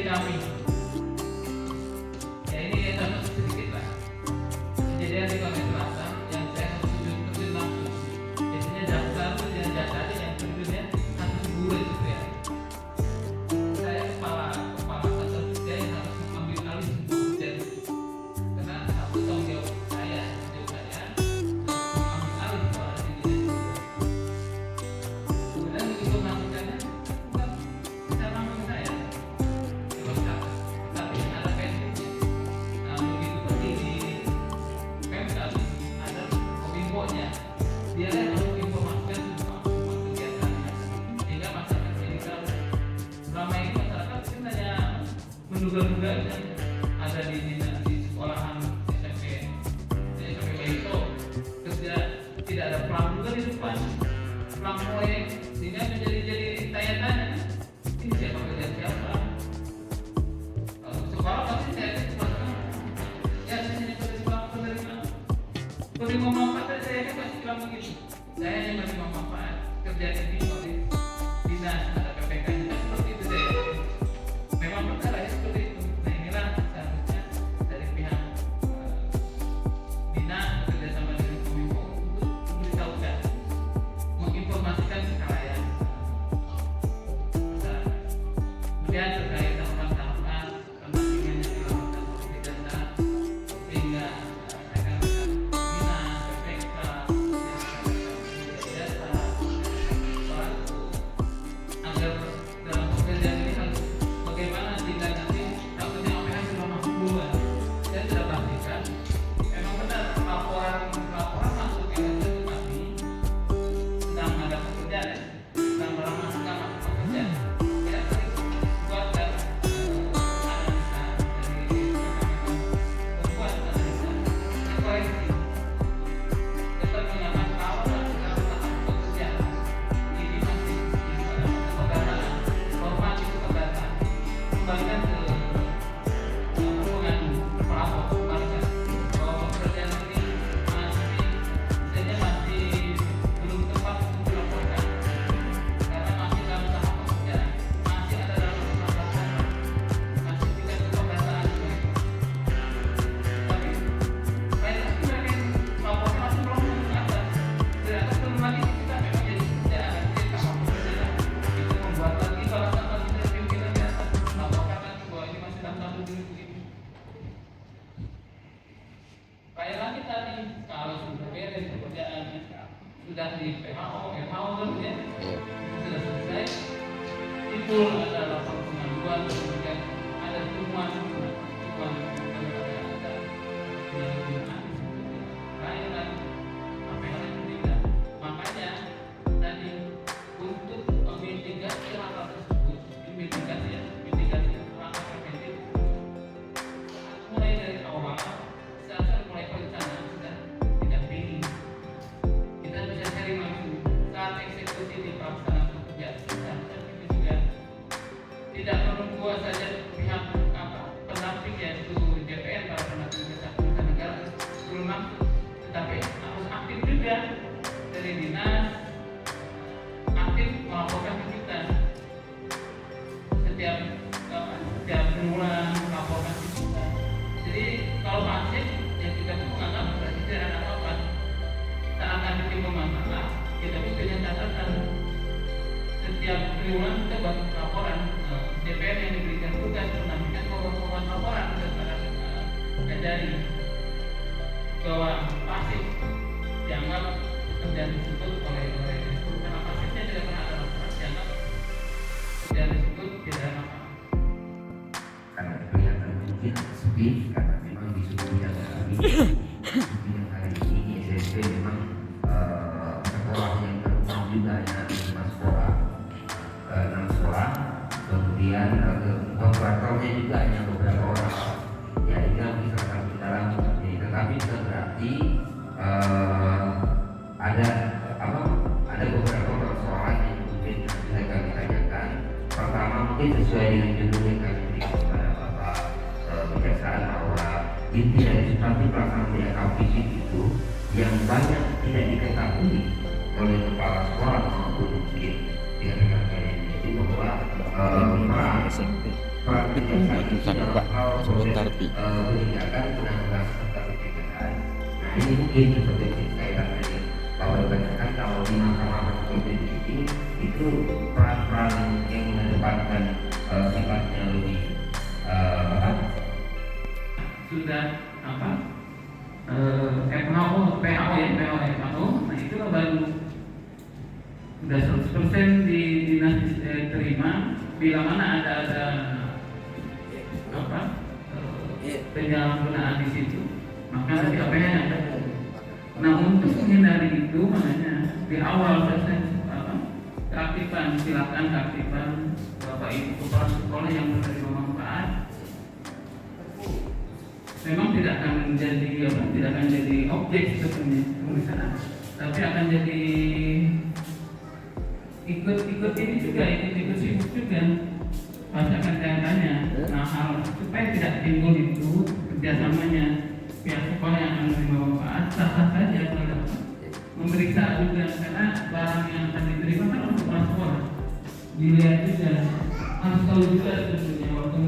kami. Ya ini contoh sedikit lah. Kejadian di Korea Selatan yang saya harus tunjukin langsung. Biasanya jaksa itu yang jasanya yang tentunya satu bulan itu ya. Saya kepala kantor kerja yang harus mengambil alih sebuah kerja itu. Karena satu tanggung jawab saya mengambil alih soal ini. Kemudian begitu melakukannya, bukan bisa langsung saya. Tapi ada pensiunnya. Nah begitu berdiri, Pemkab ada kominfonya. Dia yang menginformasikan semua kegiatan sehingga masyarakat jadi tahu. Selama ini masyarakat kan hanya menduga-duga dan ada di sekolahan SMP itu kerja tidak ada pelang juga di depan pelang proyek sehingga menjadi tanya-tanya ini siapa kerja siapa. Sekolah pasti saya sekolah ya saya hanya penerima manfaat saya kan pasti bilang begitu. Saya hanya menerima manfaat kerjaan ini oleh dinas ada PPK-nya seperti itu saya. Memang benar ya seperti itu. Nah inilah seharusnya dari pihak dinas bekerjasama dengan Kominfo untuk memberitahukan, menginformasikan sekalian masyarakat. Kemudian terkait tahapan-tahapan pendampingan yang dilakukan oleh dana sehingga rekan-rekan dinas, PPK, jasa, pelaku agar dalam pekerjaan ini harus bagaimana jika nanti takutnya OPH sudah masuk duluan. Saya sudah pastikan memang benar laporan masuk ke kami sedang ada pekerjaan sedang masuk pekerjaan. Kita sering buatkan analisa dari pembuat analisa dan koreksi. Tetap mengatakan kalau tahap pekerjaan ini masih kepedataan, hormati kepedataan, kembalikan ke pengadu pelapor kembalikan bahwa pekerjaan ini masih belum tepat untuk dilaporkan karena masih dalam tahap pekerjaan, masih ada dalam pelaporan, masih tingkat kepedataan. Tapi banyak lagi mereka yang melaporkan masih belum ada. Ternyata belum lagi kita memang jadi kerjaan kita pekerjaan itu membuat lagi balasan dari pimpinan di atas melaporkan lagi bahwa ini masih dalam tahap begini. Kayak lagi tadi kalau sudah beres pekerjaannya sudah di PHO, MHO ya sudah selesai, itu ada lapor pengaduan, kemudian ada temuan ada lain lagi apa yang lain tidak. Makanya tadi untuk mitigasi hal tersebut, mitigasi langkah preventif mulai dari awal saat mulai perencanaan sudah didampingi. Kita bisa cari langsung saat eksekusi di pelaksanaan pekerjaan seharusnya itu juga tidak menunggu saja pihak pendamping yaitu DPR para pendamping kesehatan negara belum langsung, tetapi harus aktif juga dari dinas, aktif melaporkan ke kita setiap bulan melaporkan ke kita. Jadi kalau pasif ya kita pun menganggap berarti tidak ada apa-apa. Saat akan ditimbul masalah kita pun punya catatan setiap triwulan kita buat laporan DPR yang diberikan tugas pendampingan membuat laporan kepada Kajari bahwa pasif dianggap kerjaan tersebut oleh karena pasifnya tidak pernah ada laporan dianggap kerjaan tersebut tidak ada masalah. Karena kelihatan mungkin sepi karena memang disuruh jaga kami mungkin hari ini SMP memang sekolah yang terutama juga ya 5 sekolah 6 sekolah, kemudian kontraktornya juga hanya beberapa orang ya ini yang bisa kami dalami. Tetapi bukan berarti ada beberapa persoalan yang mungkin bisa kami tanyakan. Pertama mungkin sesuai dengan judul yang kami berikan kepada Bapak Kejaksaan bahwa inti dari substansi pelaksanaan PDK fisik itu yang banyak tidak diketahui oleh kepala sekolah maupun mungkin dengan rekan-rekan ini bahwa Ratusan Pak sebentar Pi. Penindakan penanggulangan serta pencegahan. Nah ini mungkin seperti saya katakan bahwa kebanyakan kalau di mahkamah konstitusi itu peran-peran yang mengedepankan sifatnya lebih sudah apa FHO, PHO ya, PHO, nah itu baru udah 100% di dinas terima. Bila mana ada apa penyalahgunaan di situ, maka nanti apa yang ada. Nah untuk menghindari itu, makanya di awal keaktifan, silakan keaktifan Bapak Ibu kepala sekolah yang menerima manfaat. Memang tidak akan menjadi tidak akan jadi objek sebetulnya pemeriksaan, tapi akan jadi ikut ini juga, ikut sibuk juga. Pasti akan tanya. Nah hal supaya tidak timbul itu kerjasamanya pihak sekolah yang akan menerima manfaat sah-sah saja kalau memeriksa juga, karena barang yang akan diterima kan untuk sekolah dilihat juga, harus tahu juga sebetulnya waktu